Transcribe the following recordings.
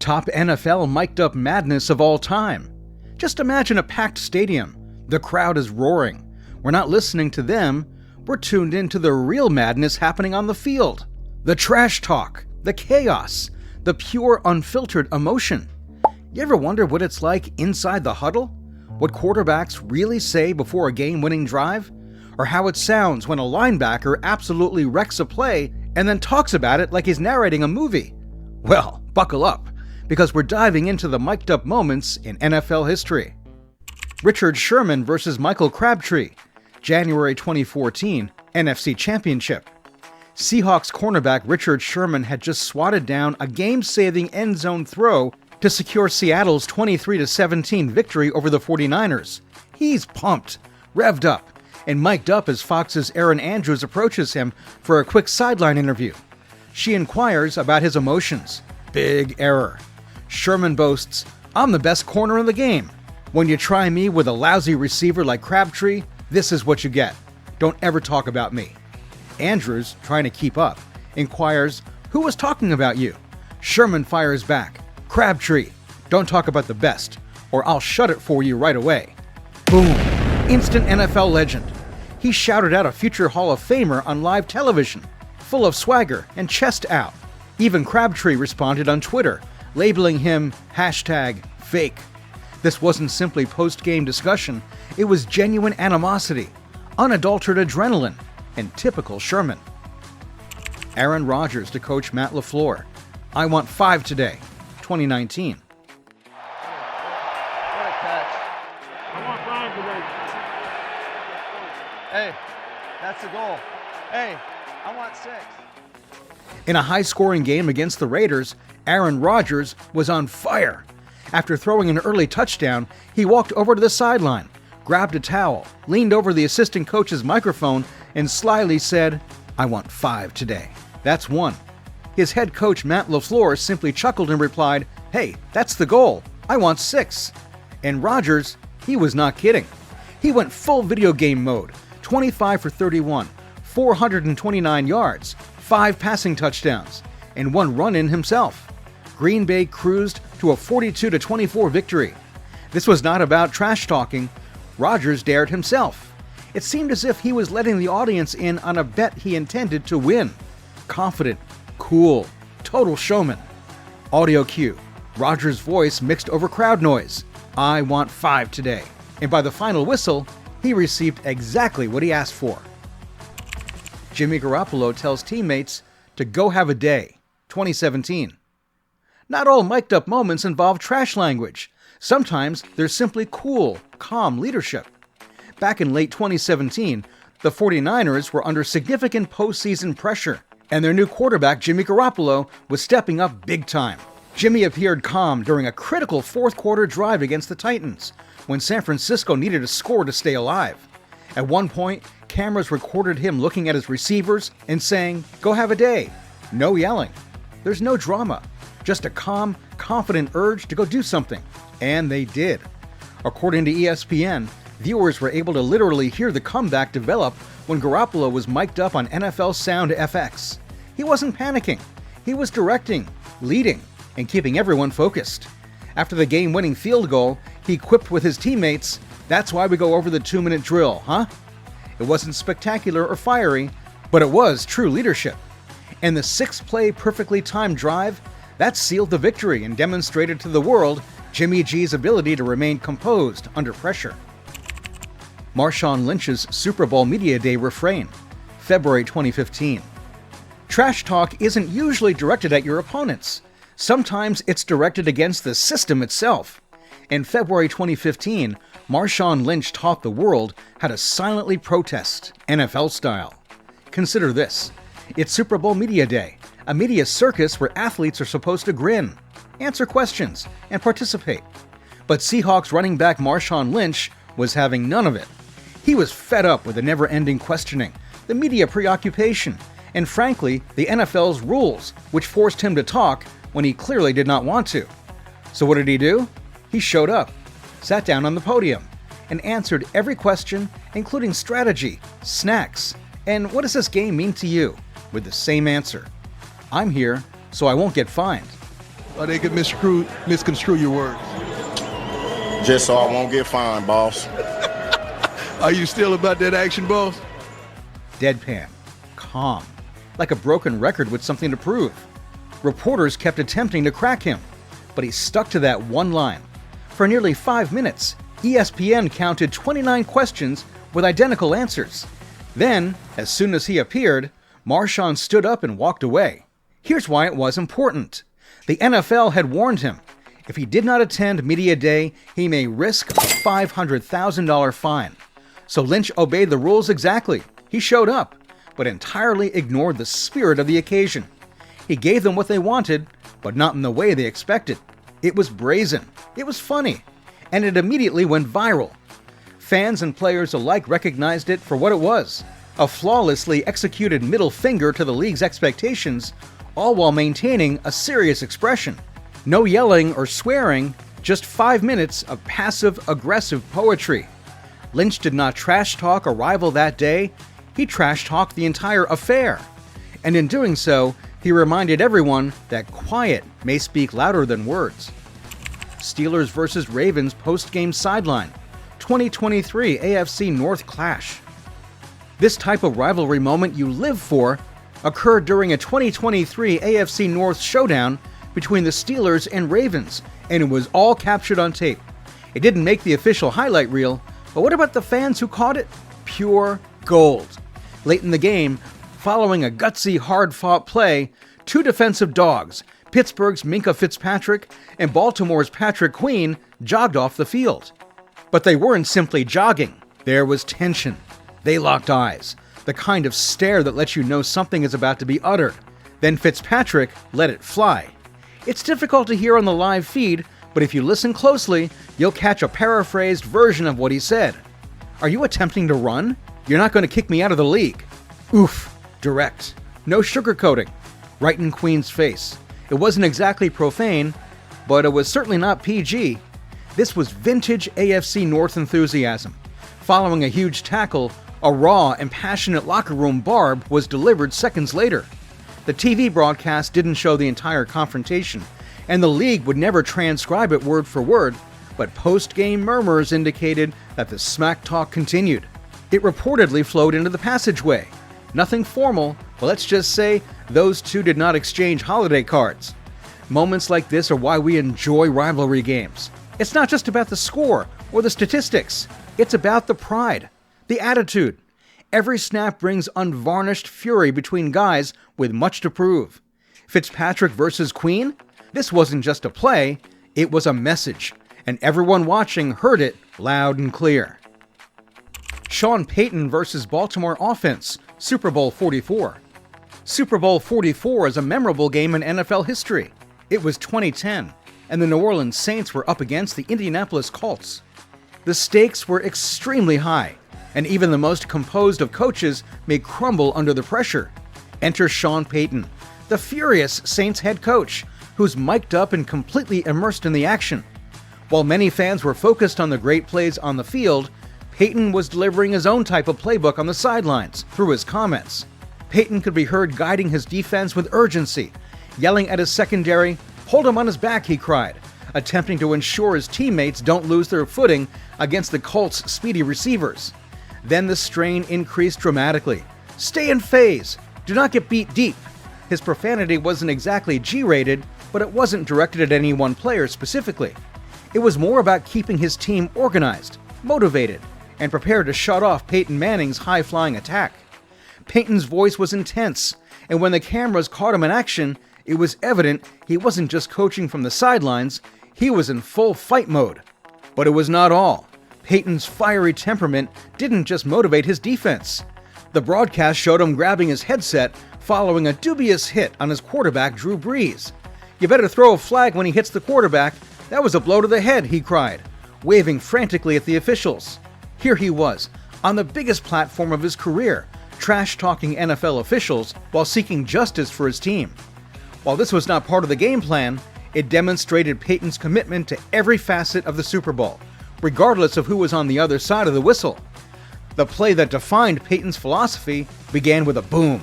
top NFL mic'd up madness of all time. Just imagine a packed stadium. The crowd is roaring. We're not listening to them. We're tuned into the real madness happening on the field. The trash talk, the chaos, the pure unfiltered emotion. You ever wonder what it's like inside the huddle? What quarterbacks really say before a game-winning drive? Or how it sounds when a linebacker absolutely wrecks a play and then talks about it like he's narrating a movie? Well, buckle up, because we're diving into the mic'd up moments in NFL history. Richard Sherman versus Michael Crabtree, January 2014, NFC Championship. Seahawks cornerback Richard Sherman had just swatted down a game-saving end zone throw to secure Seattle's 23-17 victory over the 49ers. He's pumped, revved up, and mic'd up as Fox's Erin Andrews approaches him for a quick sideline interview. She inquires about his emotions. Big error. Sherman boasts, "I'm the best corner in the game. When you try me with a lousy receiver like Crabtree, this is what you get. Don't ever talk about me." Andrews, trying to keep up, inquires, "Who was talking about you?" Sherman fires back, "Crabtree, don't talk about the best, or I'll shut it for you right away." Boom. Instant NFL legend. He shouted out a future Hall of Famer on live television, full of swagger and chest out. Even Crabtree responded on Twitter, labeling him #fake. This wasn't simply post-game discussion, it was genuine animosity, unadulterated adrenaline, and typical Sherman. Aaron Rodgers to coach Matt LaFleur, "I want 5 today," 2019. What a catch. I want 5 today. Hey, that's the goal. Hey, I want 6. In a high-scoring game against the Raiders, Aaron Rodgers was on fire. After throwing an early touchdown, he walked over to the sideline, grabbed a towel, leaned over the assistant coach's microphone, and slyly said, "I want 5 today. That's 1. His head coach Matt LaFleur simply chuckled and replied, "Hey, that's the goal. I want 6. And Rodgers, he was not kidding. He went full video game mode, 25 for 31, 429 yards, 5 passing touchdowns, and 1 run-in himself. Green Bay cruised to a 42-24 victory. This was not about trash talking. Rodgers dared himself. It seemed as if he was letting the audience in on a bet he intended to win. Confident, cool, total showman. Audio cue. Rodgers' voice mixed over crowd noise. "I want 5 today." And by the final whistle, he received exactly what he asked for. Jimmy Garoppolo tells teammates to go have a day, 2017. Not all mic'd up moments involve trash language. Sometimes there's simply cool, calm leadership. Back in late 2017, the 49ers were under significant postseason pressure, and their new quarterback, Jimmy Garoppolo, was stepping up big time. Jimmy appeared calm during a critical fourth-quarter drive against the Titans, when San Francisco needed a score to stay alive. At one point, cameras recorded him looking at his receivers and saying, "Go have a day." No yelling. There's no drama. Just a calm, confident urge to go do something. And they did. According to ESPN, viewers were able to literally hear the comeback develop when Garoppolo was mic'd up on NFL Sound FX. He wasn't panicking. He was directing, leading, and keeping everyone focused. After the game-winning field goal, he quipped with his teammates, "That's why we go over the 2-minute drill, huh?" It wasn't spectacular or fiery, but it was true leadership. And the 6-play perfectly timed drive, that sealed the victory and demonstrated to the world Jimmy G's ability to remain composed under pressure. Marshawn Lynch's Super Bowl Media Day refrain, February 2015. Trash talk isn't usually directed at your opponents. Sometimes it's directed against the system itself. In February 2015, Marshawn Lynch taught the world how to silently protest, NFL style. Consider this. It's Super Bowl Media Day, a media circus where athletes are supposed to grin, answer questions, and participate. But Seahawks running back Marshawn Lynch was having none of it. He was fed up with the never-ending questioning, the media preoccupation, and frankly, the NFL's rules, which forced him to talk when he clearly did not want to. So what did he do? He showed up, sat down on the podium, and answered every question, including strategy, snacks, and what does this game mean to you, with the same answer. I'm here, so I won't get fined. or they could misconstrue your words? Just so I won't get fined, boss. Are you still about that action, boss? Deadpan, calm, like a broken record with something to prove. Reporters kept attempting to crack him, but he stuck to that one line. For nearly 5 minutes, ESPN counted 29 questions with identical answers. Then, as soon as he appeared, Marshawn stood up and walked away. Here's why it was important. The NFL had warned him. If he did not attend Media Day, he may risk a $500,000 fine. So Lynch obeyed the rules exactly. He showed up, but entirely ignored the spirit of the occasion. He gave them what they wanted, but not in the way they expected. It was brazen, it was funny, and it immediately went viral. Fans and players alike recognized it for what it was, a flawlessly executed middle finger to the league's expectations, all while maintaining a serious expression. No yelling or swearing, just 5 minutes of passive-aggressive poetry. Lynch did not trash-talk a rival that day, he trash-talked the entire affair. And in doing so, he reminded everyone that quiet may speak louder than words. Steelers vs. Ravens post-game sideline, 2023 AFC North clash. This type of rivalry moment you live for occurred during a 2023 AFC North showdown between the Steelers and Ravens, and it was all captured on tape. It didn't make the official highlight reel, but what about the fans who caught it? Pure gold. Late in the game, following a gutsy, hard-fought play, two defensive dogs, Pittsburgh's Minkah Fitzpatrick and Baltimore's Patrick Queen, jogged off the field. But they weren't simply jogging. There was tension. They locked eyes, the kind of stare that lets you know something is about to be uttered. Then Fitzpatrick let it fly. It's difficult to hear on the live feed, but if you listen closely, you'll catch a paraphrased version of what he said. "Are you attempting to run? You're not going to kick me out of the league." Oof. Direct. No sugarcoating. Right in Queen's face. It wasn't exactly profane, but it was certainly not PG. This was vintage AFC North enthusiasm. Following a huge tackle, a raw and passionate locker room barb was delivered seconds later. The TV broadcast didn't show the entire confrontation, and the league would never transcribe it word for word, but post-game murmurs indicated that the smack talk continued. It reportedly flowed into the passageway. Nothing formal, but let's just say those two did not exchange holiday cards. Moments like this are why we enjoy rivalry games. It's not just about the score or the statistics. It's about the pride, the attitude. Every snap brings unvarnished fury between guys with much to prove. Fitzpatrick versus Queen? This wasn't just a play, it was a message, and everyone watching heard it loud and clear. Sean Payton versus Baltimore offense, Super Bowl 44. Super Bowl 44 is a memorable game in NFL history. It was 2010, and the New Orleans Saints were up against the Indianapolis Colts. The stakes were extremely high, and even the most composed of coaches may crumble under the pressure. Enter Sean Payton, the furious Saints head coach, who's mic'd up and completely immersed in the action. While many fans were focused on the great plays on the field, Payton was delivering his own type of playbook on the sidelines through his comments. Payton could be heard guiding his defense with urgency, yelling at his secondary, "Hold him on his back," he cried, attempting to ensure his teammates don't lose their footing against the Colts' speedy receivers. Then the strain increased dramatically. "Stay in phase. Do not get beat deep." His profanity wasn't exactly G-rated, but it wasn't directed at any one player specifically. It was more about keeping his team organized, motivated, and prepared to shut off Peyton Manning's high-flying attack. Peyton's voice was intense, and when the cameras caught him in action, it was evident he wasn't just coaching from the sidelines, he was in full fight mode. But it was not all. Peyton's fiery temperament didn't just motivate his defense. The broadcast showed him grabbing his headset following a dubious hit on his quarterback, Drew Brees. "You better throw a flag when he hits the quarterback. That was a blow to the head," he cried, waving frantically at the officials. Here he was, on the biggest platform of his career, trash-talking NFL officials while seeking justice for his team. While this was not part of the game plan, it demonstrated Peyton's commitment to every facet of the Super Bowl, regardless of who was on the other side of the whistle. The play that defined Peyton's philosophy began with a boom.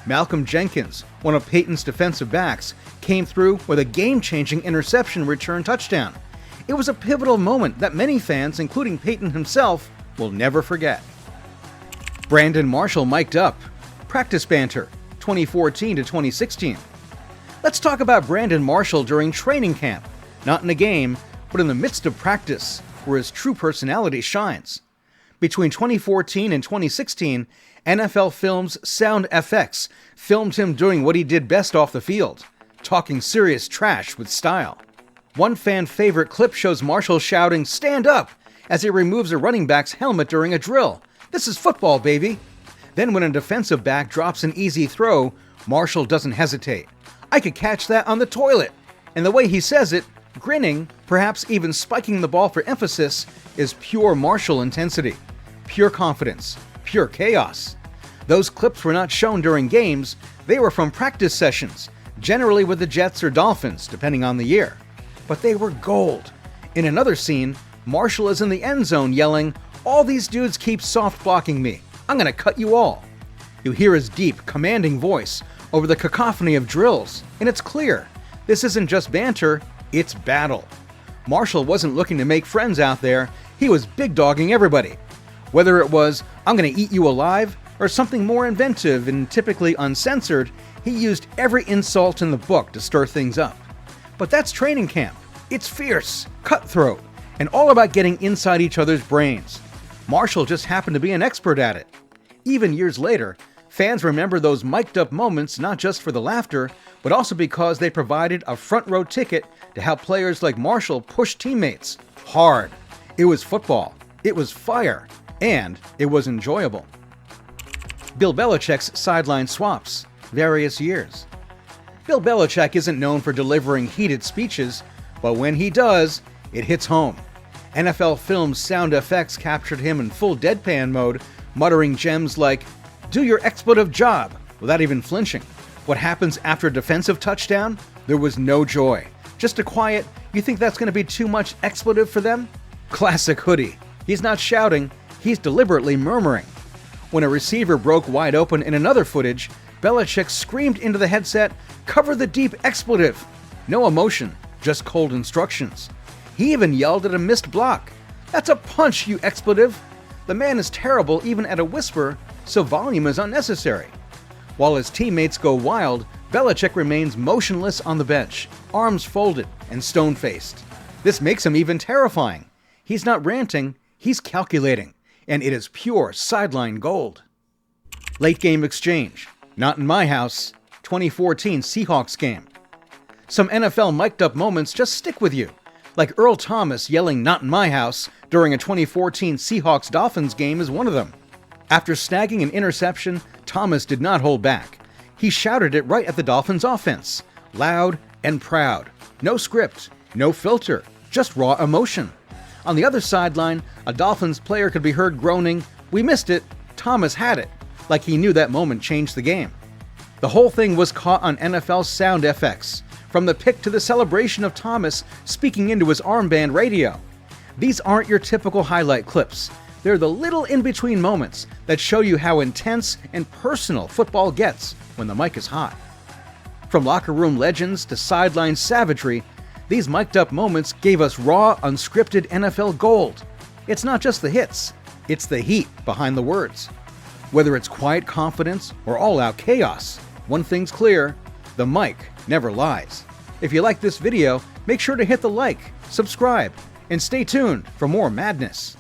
Malcolm Jenkins, one of Peyton's defensive backs, came through with a game-changing interception return touchdown. It was a pivotal moment that many fans, including Peyton himself, will never forget. Brandon Marshall mic'd up. Practice banter, 2014 to 2016. Let's talk about Brandon Marshall during training camp, not in a game, but in the midst of practice, where his true personality shines. Between 2014 and 2016, NFL Films Sound FX filmed him doing what he did best off the field, talking serious trash with style. One fan favorite clip shows Marshall shouting, "Stand up!" as he removes a running back's helmet during a drill. This is football, baby. Then when a defensive back drops an easy throw, Marshall doesn't hesitate. I could catch that on the toilet. And the way he says it, grinning, perhaps even spiking the ball for emphasis, is pure Marshall intensity. Pure confidence. Pure chaos. Those clips were not shown during games, they were from practice sessions, generally with the Jets or Dolphins, depending on the year. But they were gold. In another scene, Marshall is in the end zone yelling, "All these dudes keep soft blocking me. I'm gonna cut you all." You hear his deep, commanding voice over the cacophony of drills, and it's clear, this isn't just banter, it's battle. Marshall wasn't looking to make friends out there, he was big-dogging everybody. Whether it was, "I'm gonna eat you alive," or something more inventive and typically uncensored, he used every insult in the book to stir things up. But that's training camp. It's fierce, cutthroat, and all about getting inside each other's brains. Marshall just happened to be an expert at it. Even years later, fans remember those mic'd up moments not just for the laughter, but also because they provided a front row ticket to how players like Marshall push teammates hard. It was football, it was fire, and it was enjoyable. Bill Belichick's sideline swaps, various years. Bill Belichick isn't known for delivering heated speeches, but when he does, it hits home. NFL Films Sound FX captured him in full deadpan mode, muttering gems like, "Do your expletive job," without even flinching. What happens after a defensive touchdown? There was no joy. Just a quiet, "You think that's going to be too much expletive for them?" Classic Hoodie. He's not shouting, he's deliberately murmuring. When a receiver broke wide open in another footage, Belichick screamed into the headset, "Cover the deep expletive." No emotion, just cold instructions. He even yelled at a missed block. "That's a punch, you expletive." The man is terrible even at a whisper, so volume is unnecessary. While his teammates go wild, Belichick remains motionless on the bench, arms folded and stone-faced. This makes him even terrifying. He's not ranting, he's calculating, and it is pure sideline gold. Late game exchange. Not in my house. 2014 Seahawks game. Some NFL mic'd up moments just stick with you, like Earl Thomas yelling "Not in my house" during a 2014 Seahawks-Dolphins game is one of them. After snagging an interception, Thomas did not hold back. He shouted it right at the Dolphins offense, loud and proud. No script, no filter, just raw emotion. On the other sideline, a Dolphins player could be heard groaning, "We missed it, Thomas had it," like he knew that moment changed the game. The whole thing was caught on NFL Sound FX, from the pick to the celebration of Thomas speaking into his armband radio. These aren't your typical highlight clips. They're the little in-between moments that show you how intense and personal football gets when the mic is hot. From locker room legends to sideline savagery, these mic'd up moments gave us raw, unscripted NFL gold. It's not just the hits, it's the heat behind the words. Whether it's quiet confidence or all-out chaos, one thing's clear, the mic never lies. If you like this video, make sure to hit the like, subscribe, and stay tuned for more madness.